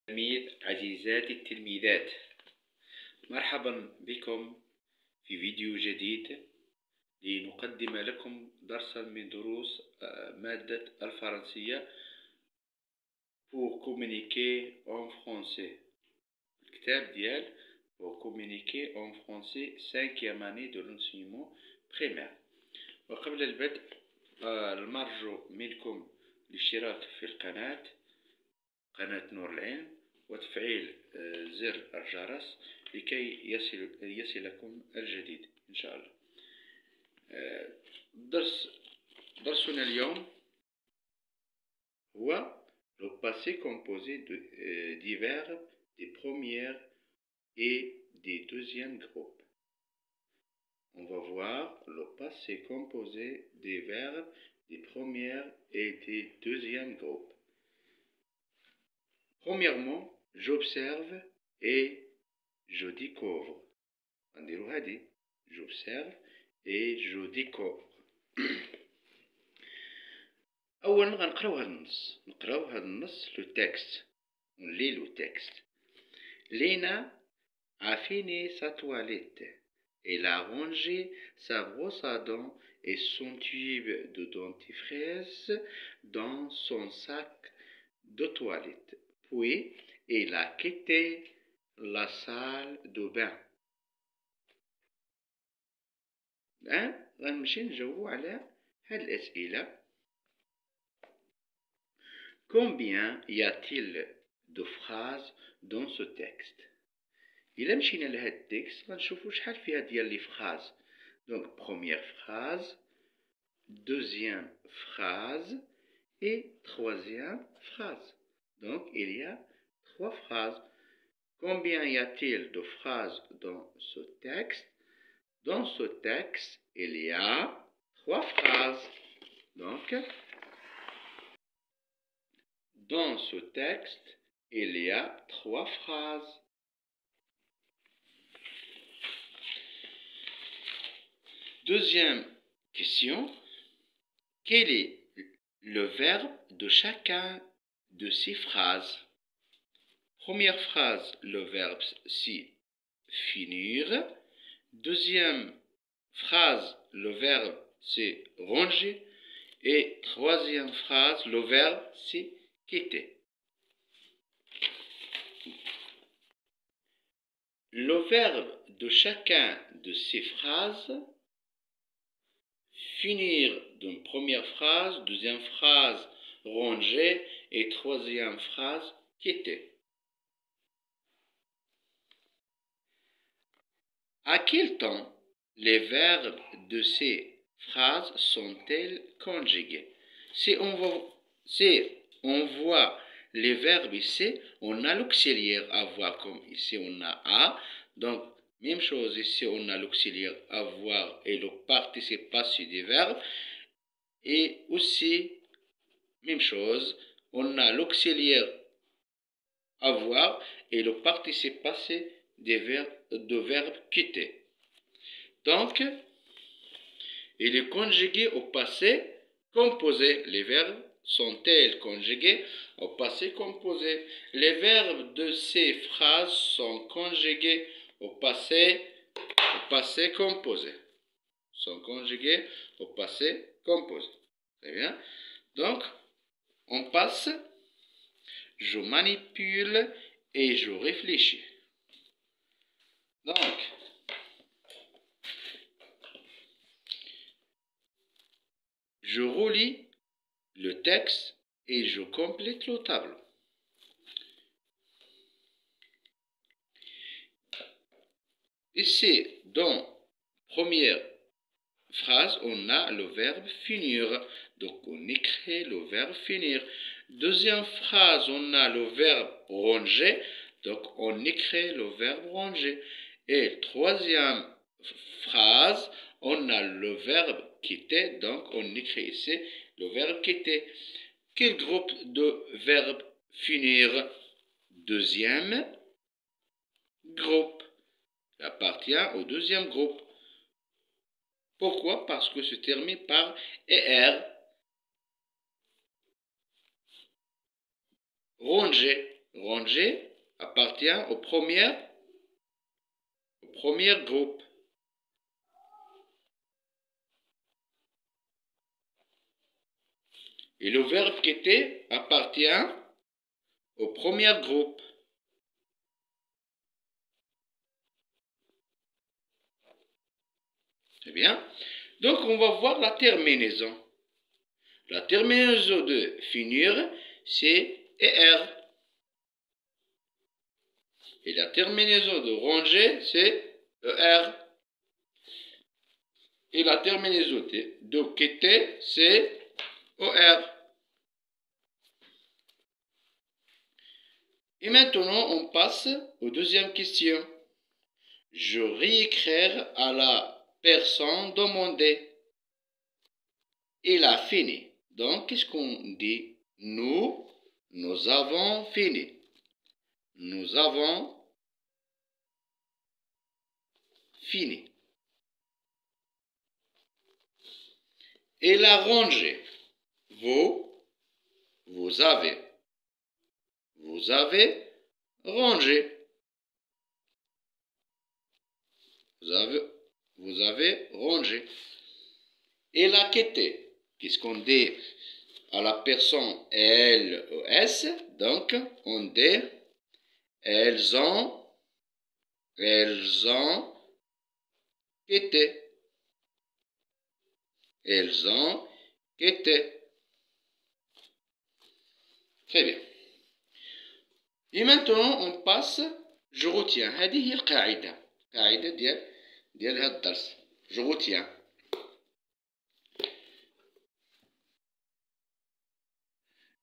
تلاميذ عزيزاتي التلميذات، مرحبا بكم في فيديو جديد لنقدم لكم درسا من دروس مادة الفرنسية pour communiquer en français. الكتاب ديال pour communiquer en français 5e année de l'enseignement primaire. وقبل البدء نرجو منكم الاشتراك في قناة نور العلم وتفعيل زر الجرس لكي يصلكم الجديد إن شاء الله. درسنا اليوم هو le passé composé des verbes des premières et des deuxièmes groupes. On va voir le passé composé des verbes des premières et des deuxièmes groupes. Premièrement, j'observe et je découvre. J'observe et je découvre. أولا غنقراو هاد النص لو تكست ونلي لو تكست. Léna a fini sa toilette. Elle a rangé sa brosse à dents et son tube de dentifrice dans son sac de toilette. Puis, elle a quitté la salle de bain. غنمشي نجاوبو على هاد الأسئلة. Combien y a-t-il de phrases dans ce texte? إلا مشينا لهاد التكست غنشوفو شحال فيها ديال لي phrases. Donc première phrase, deuxième phrase et troisième phrase. Donc il y a 3 phrases. Combien y a-t-il de phrases dans ce texte? Dans ce texte, il y a 3 phrases. Donc, dans ce texte, il y a 3 phrases. Deuxième question. Quel est le verbe de chacun de ces phrases? Première phrase, le verbe c'est finir. Deuxième phrase, le verbe c'est ranger. Et troisième phrase, le verbe c'est quitter. Le verbe de chacun de ces phrases, finir d'une première phrase, deuxième phrase, ranger et troisième phrase, quitter. À quel temps les verbes de ces phrases sont-elles conjugués? Si on voit les verbes ici, on a l'auxiliaire avoir comme ici on a a. Donc, même chose ici, on a l'auxiliaire avoir et le participe passé des verbes. Et aussi, même chose, on a l'auxiliaire avoir et le participe passé de verbe quitter. Donc, il est conjugué au passé composé. Les verbes sont-elles conjugués au passé composé? Les verbes de ces phrases sont conjugués au passé composé. Sont conjugués au passé composé. Très bien. Donc, on passe. Je manipule et je réfléchis. Donc, je relis le texte et je complète le tableau. Ici, dans la première phrase, on a le verbe finir. Donc, on écrit le verbe finir. Deuxième phrase, on a le verbe ranger. Donc, on écrit le verbe ranger. Et troisième phrase, on a le verbe quitter. Donc, on écrit ici le verbe quitter. Quel groupe de verbes finir? Deuxième groupe. Il appartient au deuxième groupe. Pourquoi? Parce que se termine par ER. Ranger. Ranger appartient au premier groupe. Et le verbe quitter appartient au premier groupe. Très bien. Donc, on va voir la terminaison. La terminaison de finir, c'est ER. Et la terminaison de ranger, c'est ER. Et la terminaison de quitter, c'est OR. Et maintenant, on passe aux deuxième question. Je réécrire à la personne demandée. Il a fini. Donc, qu'est-ce qu'on dit? Nous avons fini. Nous avons fini. Il a rangé. Vous avez rangé. Vous avez rangé. Il a quitté. Qu'est-ce qu'on dit à la personne LES? Donc, on dit elles ont quitté. Elles ont quitté. Très bien. Et maintenant, on passe, je retiens. هذه هي القاعدة. قاعدة ديال هذا الدرس. Je retiens.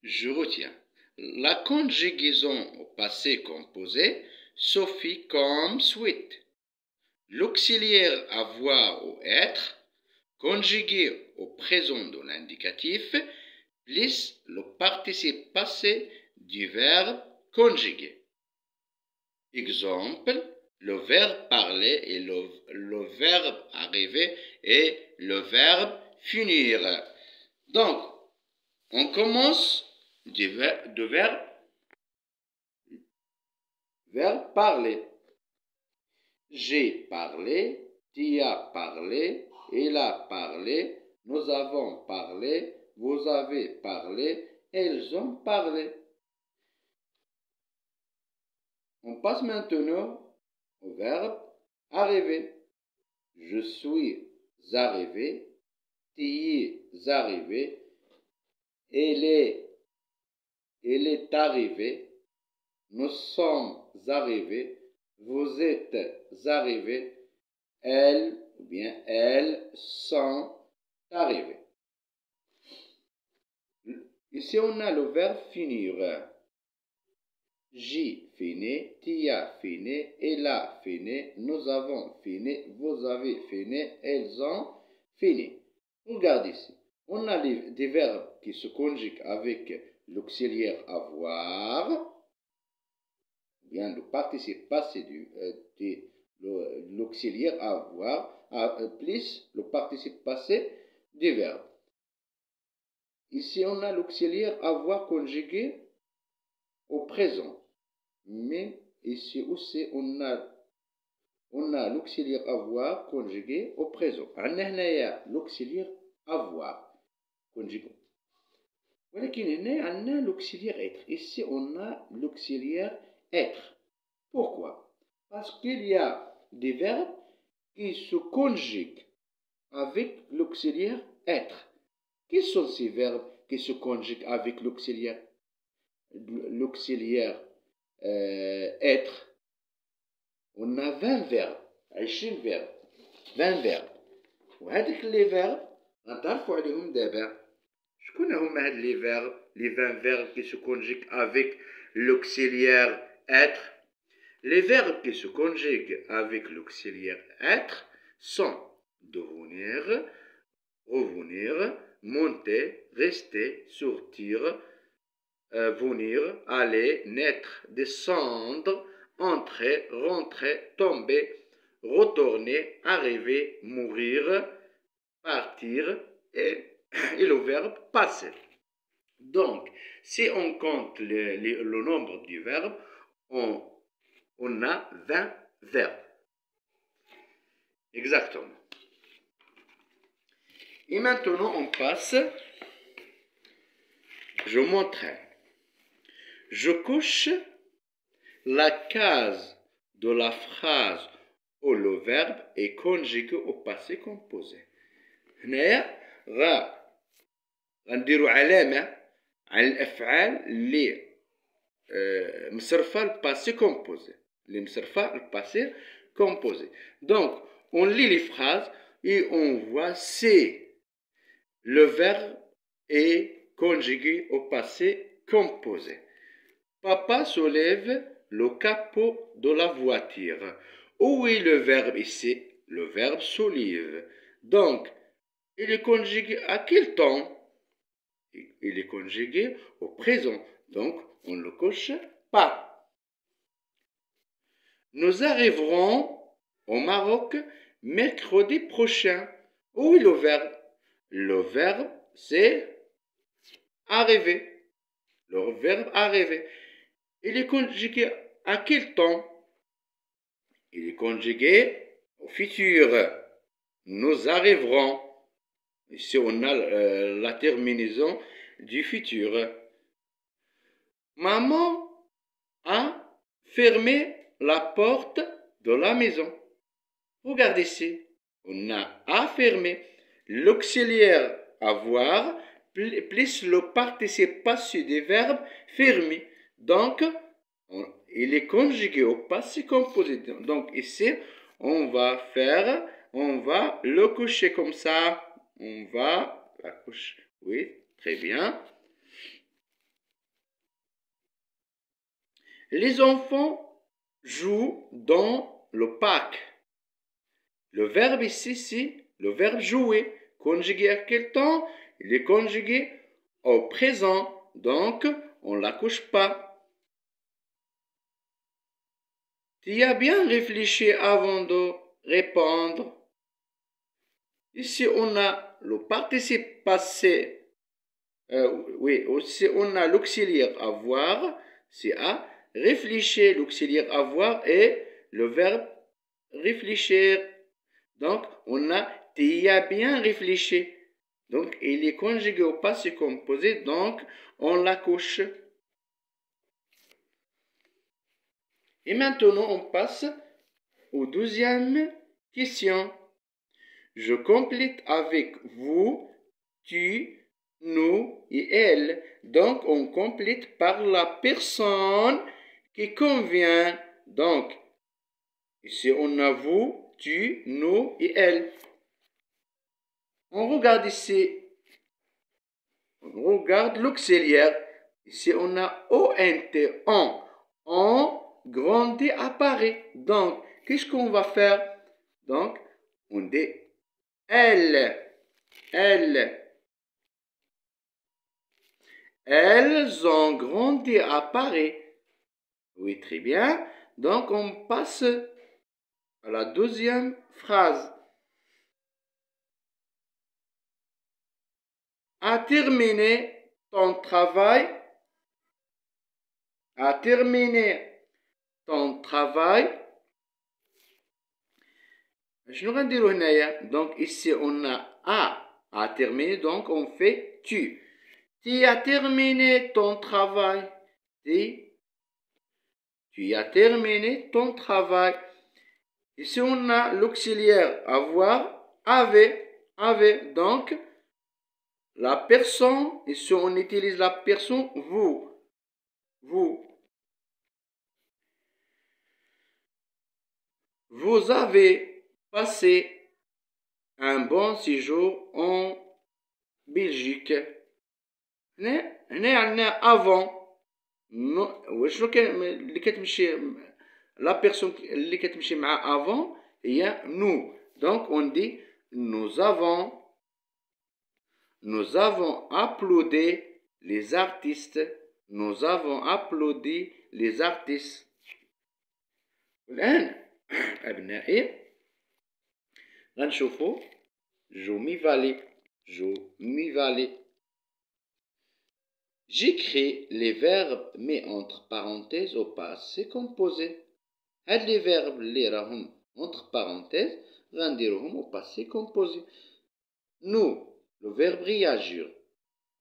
Je retiens. La conjugaison au passé composé suffit comme suite. L'auxiliaire avoir ou être conjugué au présent de l'indicatif plus le participe passé du verbe conjugué. Exemple, le verbe parler et le verbe arriver et le verbe finir. Donc, on commence du verbe parler. J'ai parlé, tu as parlé, il a parlé, nous avons parlé, vous avez parlé, elles ont parlé. On passe maintenant au verbe arriver. Je suis arrivé, tu es arrivé, elle est arrivée, nous sommes arrivés, vous êtes arrivés, elles sont arrivées. Ici, on a le verbe finir. J'ai fini, tu as fini, il a fini, nous avons fini, vous avez fini, elles ont fini. Regarde ici. On a des verbes qui se conjuguent avec l'auxiliaire avoir, bien le participe passé de l'auxiliaire avoir, plus le participe passé du verbe. Ici, on a l'auxiliaire avoir conjugué au présent. Mais ici aussi, on a l'auxiliaire avoir conjugué au présent. On a l'auxiliaire avoir conjugué. ولكن هنا عندنا l'auxiliaire être. Ici, on a l'auxiliaire être. Pourquoi? Parce qu'il y a des verbes qui se conjuguent avec l'auxiliaire être. Quels sont ces verbes qui se conjuguent avec l'auxiliaire être? On a 20 verbes, 20 verbes, 20 verbes. وهذيك les verbes غنتعرفوا عليهم دابا. شكون هما هاد les 20 verbes qui se conjuguent avec l'auxiliaire être? Les verbes qui se conjuguent avec l'auxiliaire être sont devenir, revenir, monter, rester, sortir, venir, aller, naître, descendre, entrer, rentrer, tomber, retourner, arriver, mourir, partir et le verbe passer. Donc, Si on compte le nombre du verbe, on a 20 verbes. Exactement. Et maintenant, on passe. Je montre. Je coche la case de la phrase où le verbe est conjugué au passé composé. هنايا غنديروا علامة على الأفعال اللي مصرفة الباسي كومبوزي. Donc, on lit les phrases et on voit si le verbe est conjugué au passé composé. Papa soulève le capot de la voiture. Où est le verbe ici? Le verbe soulève. Donc, il est conjugué à quel temps? Il est conjugué au présent. Donc, on ne le coche pas. Nous arriverons au Maroc mercredi prochain. Où est le verbe? Le verbe, c'est arriver. Le verbe arriver. Il est conjugué à quel temps? Il est conjugué au futur. Nous arriverons. Ici, on a la terminaison du futur. Maman a fermé la porte de la maison. Regardez ici. On a fermé. L'auxiliaire avoir plus le participe passé du verbe fermer. Donc, il est conjugué au passé composé. Donc, ici, on va le coucher comme ça. On va la coucher. Oui, très bien. Les enfants jouent dans le parc. Le verbe ici, c'est le verbe jouer. Conjugué à quel temps? Il est conjugué au présent. Donc, on ne la couche pas. Tu as bien réfléchi avant de répondre. Ici, on a le participe passé. Aussi, on a l'auxiliaire avoir. C'est à réfléchir. L'auxiliaire avoir et le verbe réfléchir. Donc, on a tu as bien réfléchi. Donc, il est conjugué au passé composé. Donc, on la couche. Et maintenant, on passe aux 12e question. Je complète avec vous, tu, nous et elle. Donc, on complète par la personne qui convient. Donc, ici, on a vous, tu, nous et elle. On regarde ici. On regarde l'auxiliaire. Ici, on a ONT, on. On grandit apparaît. Donc, qu'est-ce qu'on va faire? Donc, on dit elle. Elles ont grandi à Paris. Oui, très bien. Donc, on passe à la 12e phrase. A terminé ton travail. A terminé ton travail. Je vais dire هنايا. Donc, ici, on a terminé. Donc, on fait tu. Tu as terminé ton travail. Tu as terminé ton travail. Ici, on a l'auxiliaire avoir, avait. Donc, la personne, ici, on utilise la personne vous. Vous avez passé un bon séjour en Belgique. هنا عندنا avant. وشنو كان اللي كتمشي la personne اللي كتمشي مع avant هي nous. Donc on dit nous avons applaudi les artistes. Nous avons applaudi les artistes. الآن أبنائي غنشوفوا جو مي فالي. J'écris les verbes mais entre parenthèses au passé composé. هاد les verbes اللي راهم entre parenthèses غنديروهم au passé composé. Nous, le verbe réagir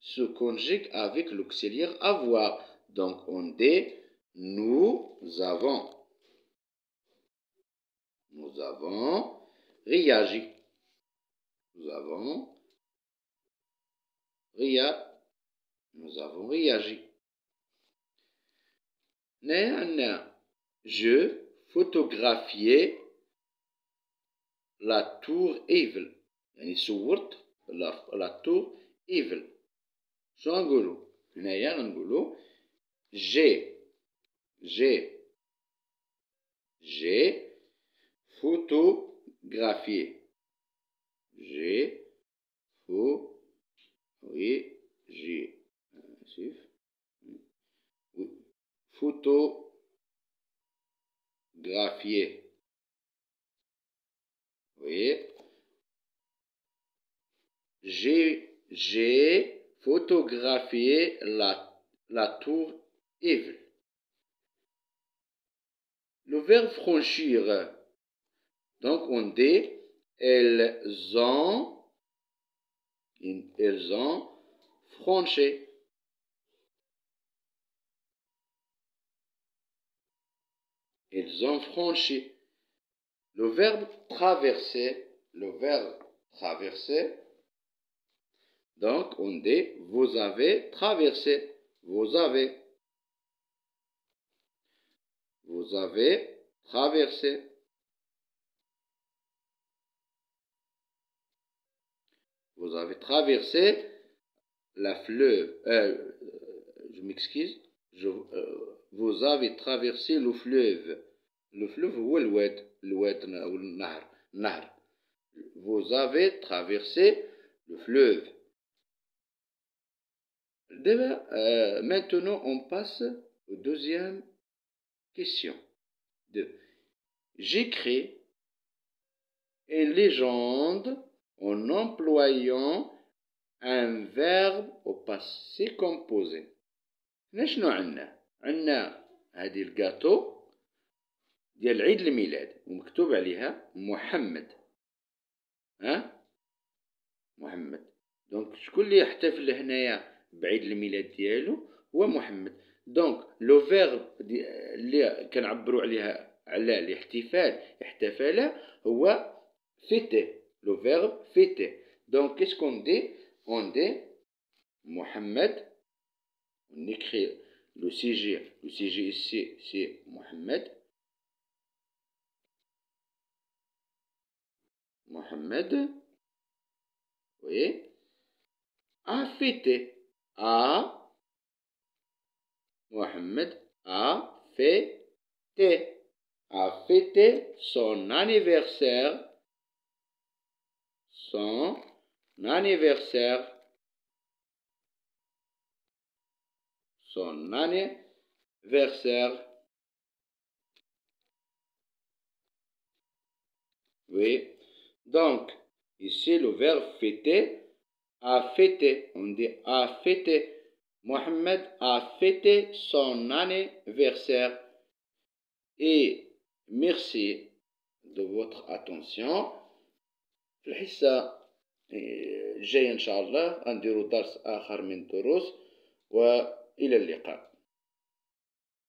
se conjugue avec l'auxiliaire avoir. Donc on dit nous avons. Nous avons réagi. Nous avons réagi. Je photographiais la tour Eiffel. يعني صورت la tour Eiffel. شو غنقولوا؟ هنايا غنقولوا j'ai photographié. Photographié. Oui. J'ai photographié la tour Eiffel. Le verbe franchir. Donc on dit elles ont franchi. Elles ont franchi. Le verbe traverser. Donc on dit vous avez traversé. Vous avez traversé. Vous avez traversé la fleuve. Je m'excuse. Vous avez traversé le fleuve. Le fleuve هو الواد أو النهر. Vous avez traversé le fleuve. Maintenant, on passe aux deuxième question. J'écris une légende en employant un verbe au passé composé. شنو عندنا هذه الجاتو ديال عيد الميلاد ومكتوب عليها محمد. محمد. دونك شكون اللي يحتفل هنايا بعيد الميلاد ديالو هو محمد. دونك لو فيرب اللي كنعبروا على الاحتفال احتفل هو فيتي. لو فيرب فيتي. دونك qu'est-ce qu'on dit? On dit محمد. On écrit le sujet ici c'est Mohamed. Mohamed, oui, a fêté. Mohamed a fêté son anniversaire. Son anniversaire. Oui. Donc, ici, le verbe fêter, a fêté. On dit a fêté. Mohamed a fêté son anniversaire. Et merci de votre attention. في الحصة الجاية إن شاء الله غنديرو درس آخر من الدروس وإلى اللقاء.